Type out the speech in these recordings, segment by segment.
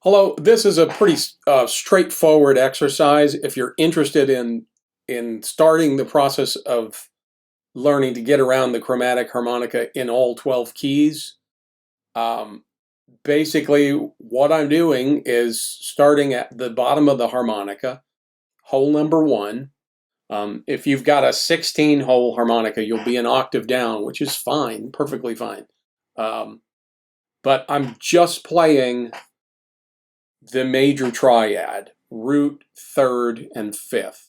Hello, this is a pretty straightforward exercise. If you're interested in starting the process of learning to get around the chromatic harmonica in all 12 keys, um, basically what I'm doing is starting at the bottom of the harmonica, hole number one. If you've got a 16-hole harmonica, you'll be an octave down, which is fine, perfectly fine. But I'm just playing the major triad, root, third, and fifth.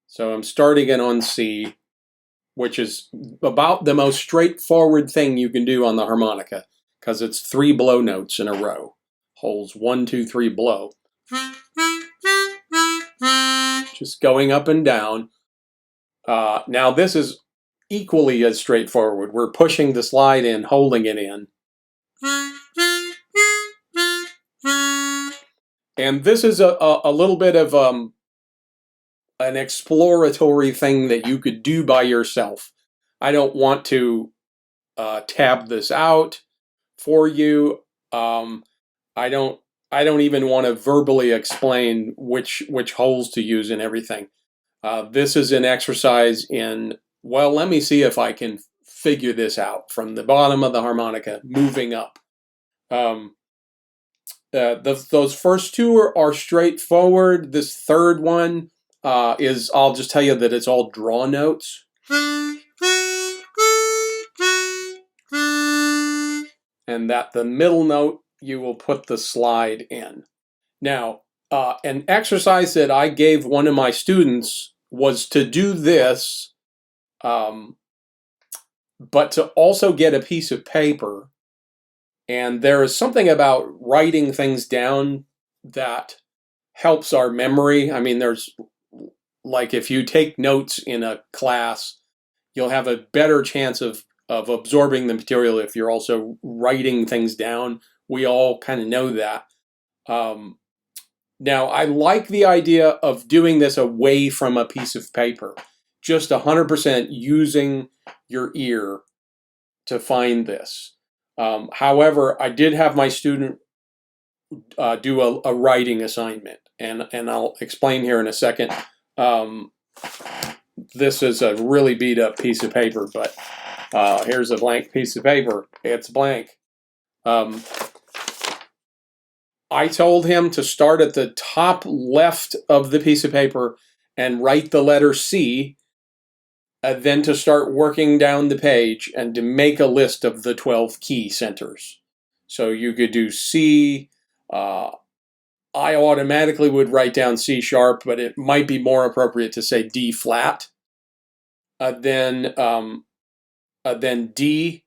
So I'm starting it on C, which is about the most straightforward thing you can do on the harmonica, because it's three blow notes in a row. Holes 1, 2, 3 blow. Just going up and down. Now this is equally as straightforward. We're pushing the slide in, holding it in. And this is a little bit of an exploratory thing that you could do by yourself. I don't want to tab this out for you. I don't. I don't even want to verbally explain which holes to use and everything. This is an exercise in, well, let me see if I can figure this out from the bottom of the harmonica moving up. Those first two are straightforward. This third one is, I'll just tell you that it's all draw notes. And that the middle note, you will put the slide in. Now, an exercise that I gave one of my students was to do this, but to also get a piece of paper. And there is something about writing things down that helps our memory. I mean, there's, like, if you take notes in a class, you'll have a better chance of absorbing the material if you're also writing things down. We all kind of know that. Now, I like the idea of doing this away from a piece of paper, just 100% using your ear to find this. However, I did have my student do a writing assignment, and I'll explain here in a second. This is a really beat up piece of paper, but here's a blank piece of paper. It's blank. I told him to start at the top left of the piece of paper and write the letter C, then to start working down the page and to make a list of the 12 key centers. So you could do C. I automatically would write down C sharp, but it might be more appropriate to say D flat. Then D,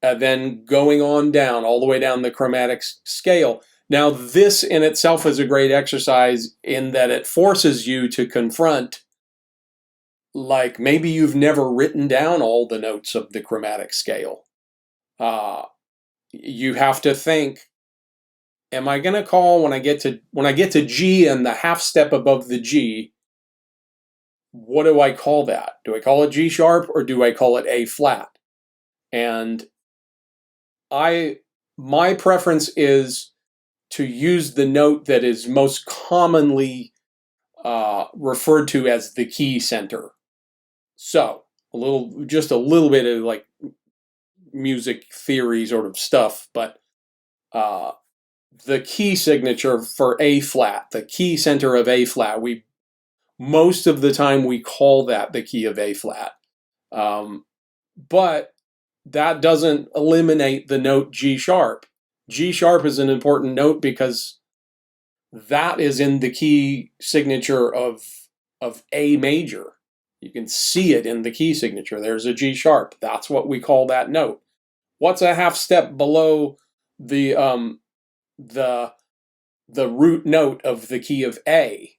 then going on down, all the way down the chromatic scale. Now, this in itself is a great exercise in that it forces you to confront, like, maybe you've never written down all the notes of the chromatic scale. You have to think, am I going to call when I get to G and the half step above the G, what do I call that? Do I call it G sharp or do I call it A flat? And my preference is to use the note that is most commonly referred to as the key center. So just a little bit of like music theory sort of stuff, but the key signature for A flat, the key center of A flat, most of the time we call that the key of A flat. But that doesn't eliminate the note G sharp. G sharp is an important note because that is in the key signature of A major. You can see it in the key signature. There's a G sharp. That's what we call that note. What's a half step below the root note of the key of A?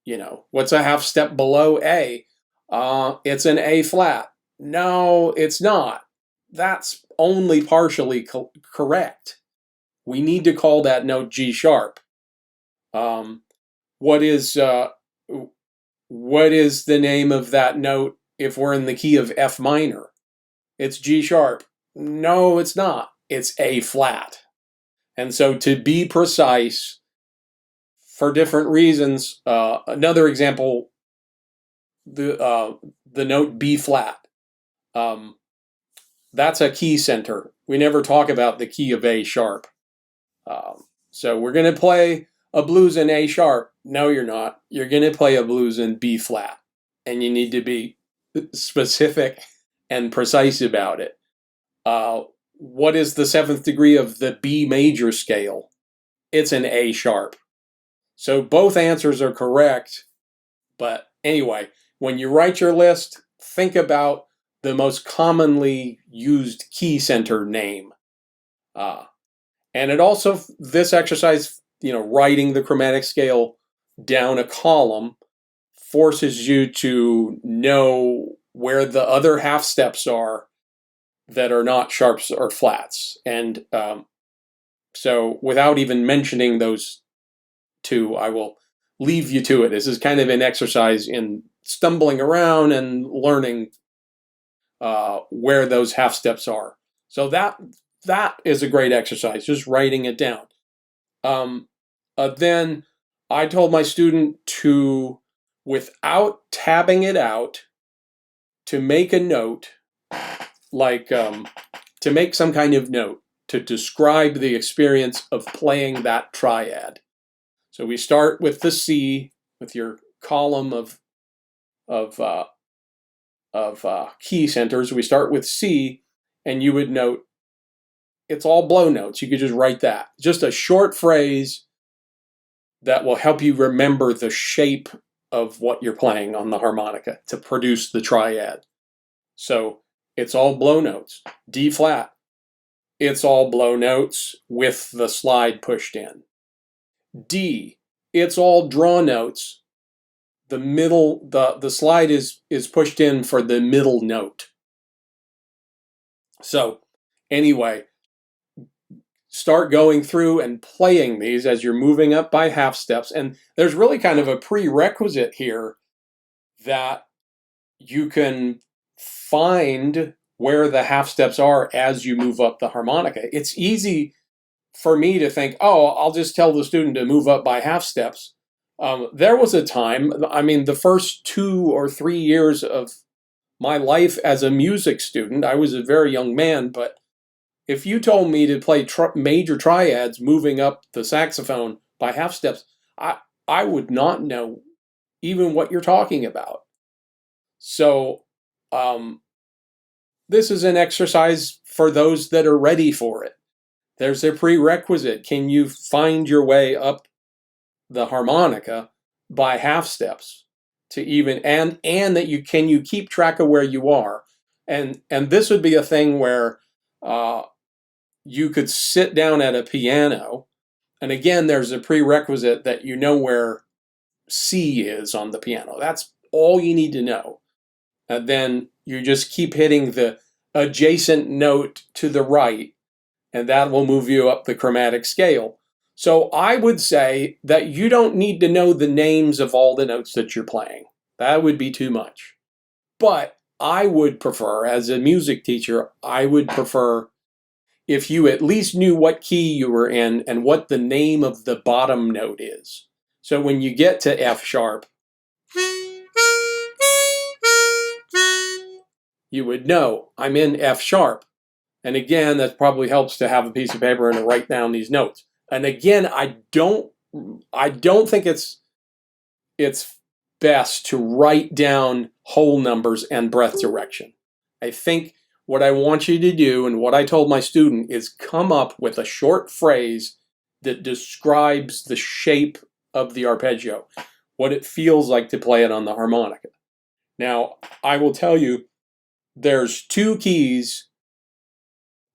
You know, what's a half step below A? It's an A flat. No, it's not. That's only partially correct. We need to call that note G sharp. What is the name of that note if we're in the key of F minor? It's G sharp. No, it's not. It's A flat. And so to be precise for different reasons, another example, the note B flat. That's a key center. We never talk about the key of A sharp. So we're going to play a blues in A sharp. No, you're not. You're going to play a blues in B flat. And you need to be specific and precise about it. What is the 7th degree of the B major scale? It's an A sharp. So both answers are correct. But anyway, when you write your list, think about the most commonly used key center name. And it also, this exercise, writing the chromatic scale down a column forces you to know where the other half steps are that are not sharps or flats. And so without even mentioning those two, I will leave you to it. This is kind of an exercise in stumbling around and learning where those half steps are. So that is a great exercise, just writing it down. Then I told my student to, without tabbing it out, to make a note, like to make some kind of note to describe the experience of playing that triad. So we start with the C, with your column of key centers. We start with C, and you would note it's all blow notes. You could just write that. Just a short phrase that will help you remember the shape of what you're playing on the harmonica to produce the triad. So it's all blow notes. D flat, it's all blow notes with the slide pushed in. D, it's all draw notes. The middle, the slide is pushed in for the middle note. So anyway, start going through and playing these as you're moving up by half steps. And there's really kind of a prerequisite here that you can find where the half steps are as you move up the harmonica. It's easy for me to think, oh, I'll just tell the student to move up by half steps. There was a time, the first 2 or 3 years of my life as a music student, I was a very young man, but if you told me to play major triads moving up the saxophone by half steps, I would not know even what you're talking about. So this is an exercise for those that are ready for it. There's a prerequisite. Can you find your way up the harmonica by half steps to even, and that you keep track of where you are? And this would be a thing where you could sit down at a piano, and again, there's a prerequisite that you know where C is on the piano. That's all you need to know. And then you just keep hitting the adjacent note to the right, and that will move you up the chromatic scale. So I would say that you don't need to know the names of all the notes that you're playing. That would be too much. But I would prefer, as a music teacher, I would prefer if you at least knew what key you were in and what the name of the bottom note is. So when you get to F sharp, you would know I'm in F sharp. And again, that probably helps to have a piece of paper and to write down these notes. And again, I don't think it's best to write down whole numbers and breath direction. I think what I want you to do, and what I told my student, is come up with a short phrase that describes the shape of the arpeggio, what it feels like to play it on the harmonica. Now, I will tell you, there's 2 keys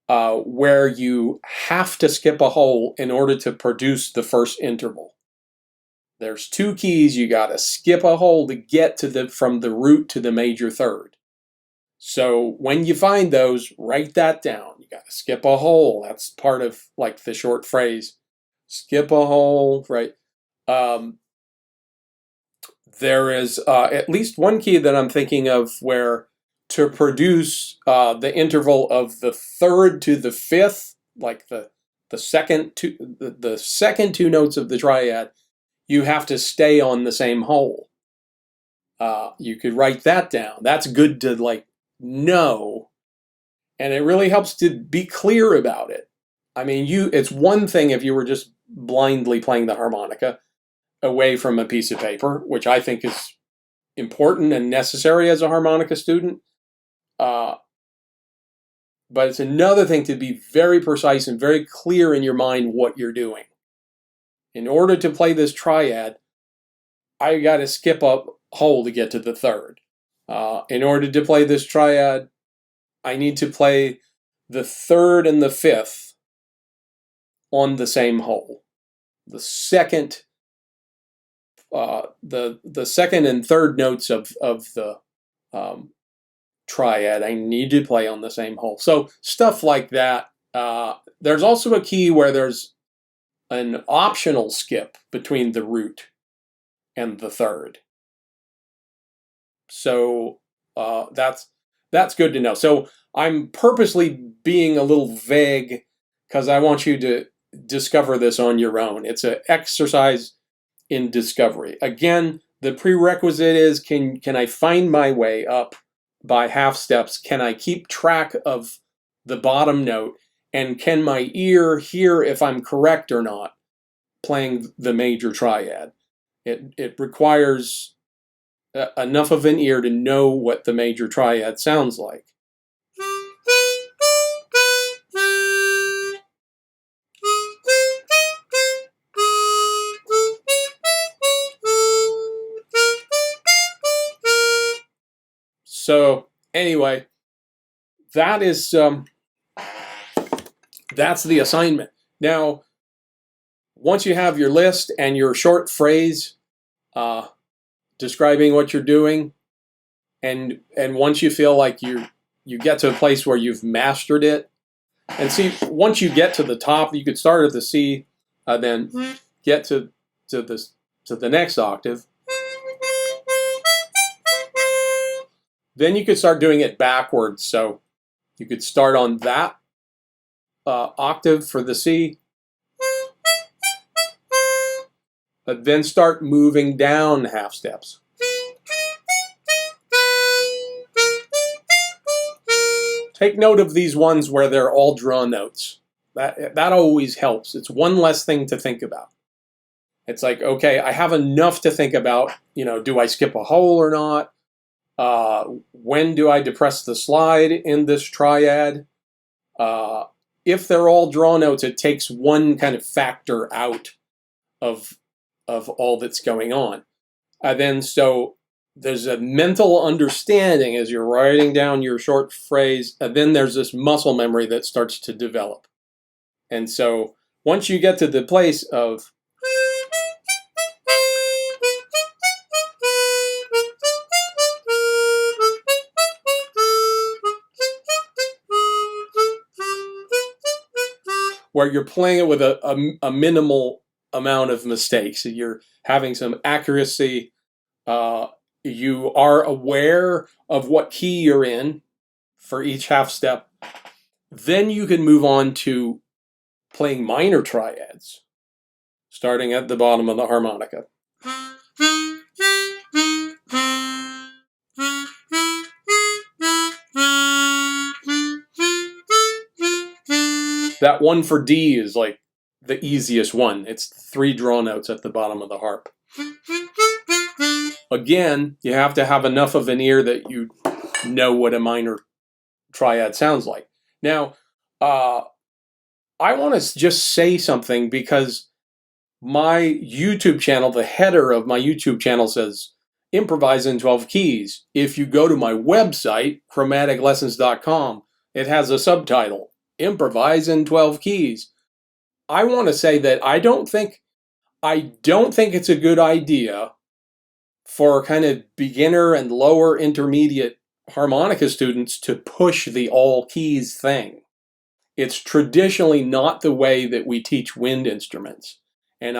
where you have to skip a whole in order to produce the first interval. There's 2 keys you got to skip a whole to get to from the root to the major third. So when you find those, write that down. You got to skip a whole. That's part of like the short phrase. Skip a whole, right? There is at least one key that I'm thinking of where to produce the interval of the 3rd to the 5th, like the the second two notes of the triad, you have to stay on the same hole. You could write that down. That's good to like know, and it really helps to be clear about it. I mean, it's one thing if you were just blindly playing the harmonica away from a piece of paper, which I think is important and necessary as a harmonica student. But it's another thing to be very precise and very clear in your mind what you're doing. In order to play this triad, I got to skip a hole to get to the third. In order to play this triad, I need to play the third and the fifth on the same hole. The second and third notes of the triad, I need to play on the same hole. So stuff like that. There's also a key where there's an optional skip between the root and the third. So that's good to know. So I'm purposely being a little vague because I want you to discover this on your own. It's an exercise in discovery. Again, the prerequisite is can I find my way up by half steps? Can I keep track of the bottom note? And can my ear hear if I'm correct or not playing the major triad? It requires enough of an ear to know what the major triad sounds like. So anyway, that's the assignment. Now, once you have your list and your short phrase describing what you're doing, and once you feel like you get to a place where you've mastered it, and see, once you get to the top, you could start at the C, then get to the next octave. Then you could start doing it backwards. So you could start on that octave for the C, but then start moving down half steps. Take note of these ones where they're all draw notes. That always helps. It's one less thing to think about. It's like, okay, I have enough to think about. Do I skip a hole or not? When do I depress the slide in this triad? If they're all draw notes, it takes one kind of factor out of all that's going on. So there's a mental understanding as you're writing down your short phrase, and then there's this muscle memory that starts to develop. And so once you get to the place of where you're playing it with a minimal amount of mistakes, you're having some accuracy, you are aware of what key you're in for each half step, then you can move on to playing minor triads, starting at the bottom of the harmonica. That one for D is like the easiest one. It's 3 draw notes at the bottom of the harp. Again, you have to have enough of an ear that you know what a minor triad sounds like. Now, I want to just say something because my YouTube channel, the header of my YouTube channel says, improvise in 12 keys. If you go to my website, chromaticlessons.com, it has a subtitle, improvise in 12 keys. I want to say that I don't think it's a good idea for kind of beginner and lower intermediate harmonica students to push the all keys thing. It's traditionally not the way that we teach wind instruments. And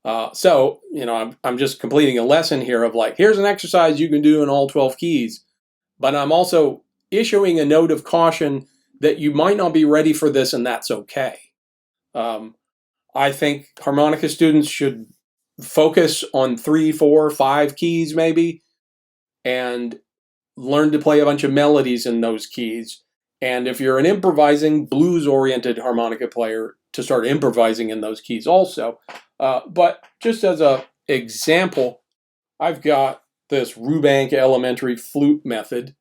I'm just completing a lesson here of like, here's an exercise you can do in all 12 keys. But I'm also issuing a note of caution that you might not be ready for this, and that's okay. I think harmonica students should focus on 3, 4, 5 keys maybe, and learn to play a bunch of melodies in those keys. And if you're an improvising, blues-oriented harmonica player, to start improvising in those keys also. But just as an example, I've got this Rubank elementary flute method.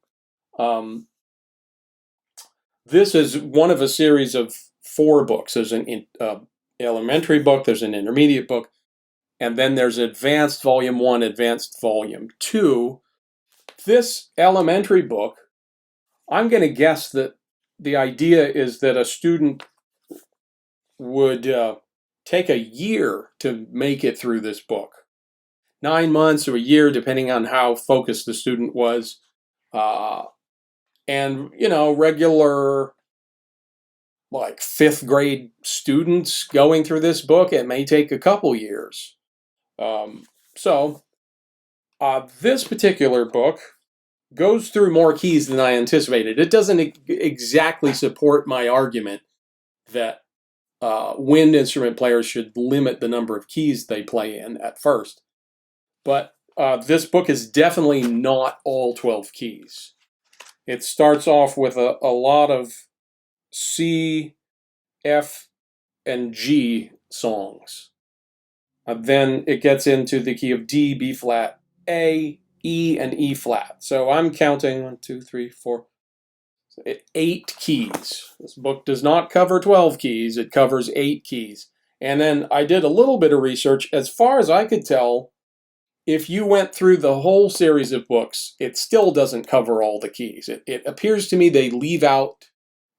This is one of a series of 4 books. There's an elementary book, there's an intermediate book, and then there's Advanced Volume 1, Advanced Volume 2. This elementary book, I'm going to guess that the idea is that a student would take a year to make it through this book. 9 months or a year, depending on how focused the student was. And, regular like 5th grade students going through this book, it may take a couple years. So this particular book goes through more keys than I anticipated. It doesn't exactly support my argument that wind instrument players should limit the number of keys they play in at first. But this book is definitely not all 12 keys. It starts off with a lot of C, F, and G songs. Then it gets into the key of D, B flat, A, E, and E flat. So I'm counting 1, 2, 3, 4, 8 keys. This book does not cover 12 keys, it covers 8 keys. And then I did a little bit of research. As far as I could tell, if you went through the whole series of books, it still doesn't cover all the keys. It appears to me they leave out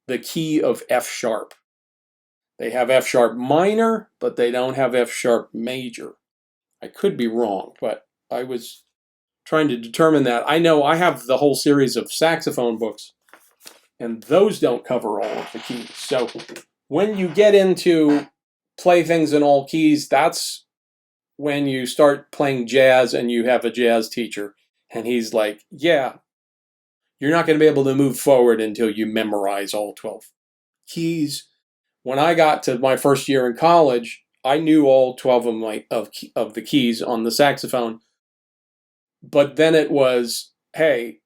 the key of F sharp. They have F sharp minor, but they don't have F sharp major. I could be wrong, but I was trying to determine that. I know I have the whole series of saxophone books, and those don't cover all of the keys. So when you get into play things in all keys, that's when you start playing jazz and you have a jazz teacher, and he's like, yeah, you're not going to be able to move forward until you memorize all 12 keys. When I got to my first year in college, I knew all 12 of the keys on the saxophone. But then it was, hey,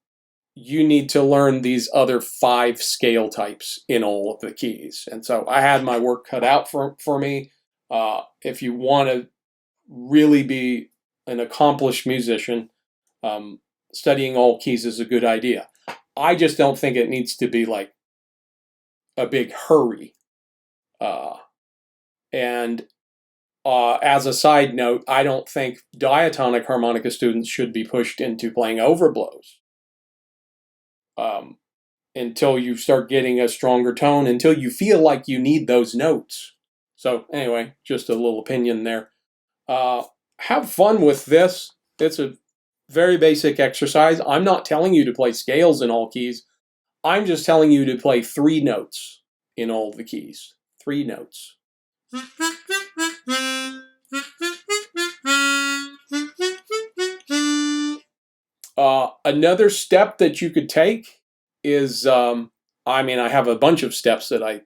you need to learn these other 5 scale types in all of the keys. And so I had my work cut out for me. If you want to really be an accomplished musician, studying all keys is a good idea. I just don't think it needs to be like a big hurry. And as a side note, I don't think diatonic harmonica students should be pushed into playing overblows until you start getting a stronger tone, until you feel like you need those notes. So anyway, just a little opinion there. Have fun with this. It's a very basic exercise. I'm not telling you to play scales in all keys. I'm just telling you to play 3 notes in all the keys. 3 notes. Another step that you could take is, I have a bunch of steps that I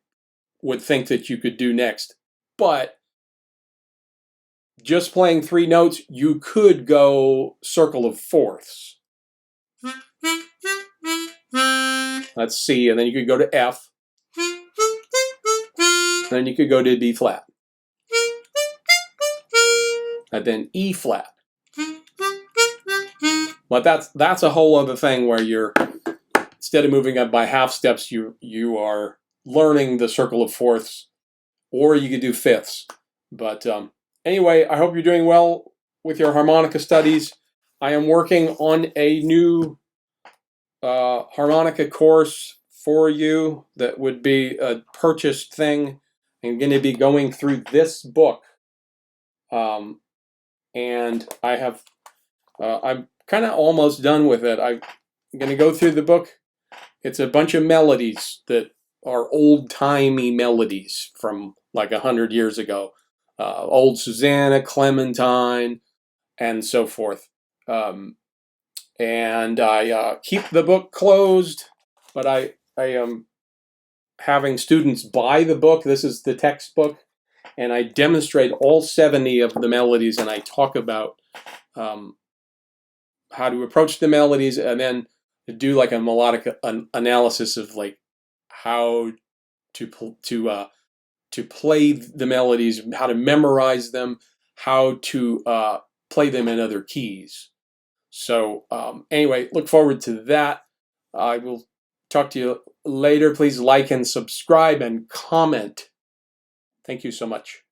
would think that you could do next, but just playing 3 notes, you could go circle of fourths. That's C, and then you could go to F. Then you could go to B flat. And then E flat. But that's a whole other thing where you're, instead of moving up by half steps, you are learning the circle of fourths, or you could do fifths. But anyway, I hope you're doing well with your harmonica studies. I am working on a new harmonica course for you that would be a purchased thing. I'm going to be going through this book, and I'm kind of almost done with it. I'm going to go through the book. It's a bunch of melodies that are old-timey melodies from like 100 years ago. Old Susanna, Clementine, and so forth. And I keep the book closed, but I am having students buy the book. This is the textbook. and I demonstrate all 70 of the melodies, and I talk about how to approach the melodies, and then do like a melodic analysis of like how to play the melodies, how to memorize them, how to play them in other keys. So anyway, look forward to that. I will talk to you later. Please like and subscribe and comment. Thank you so much.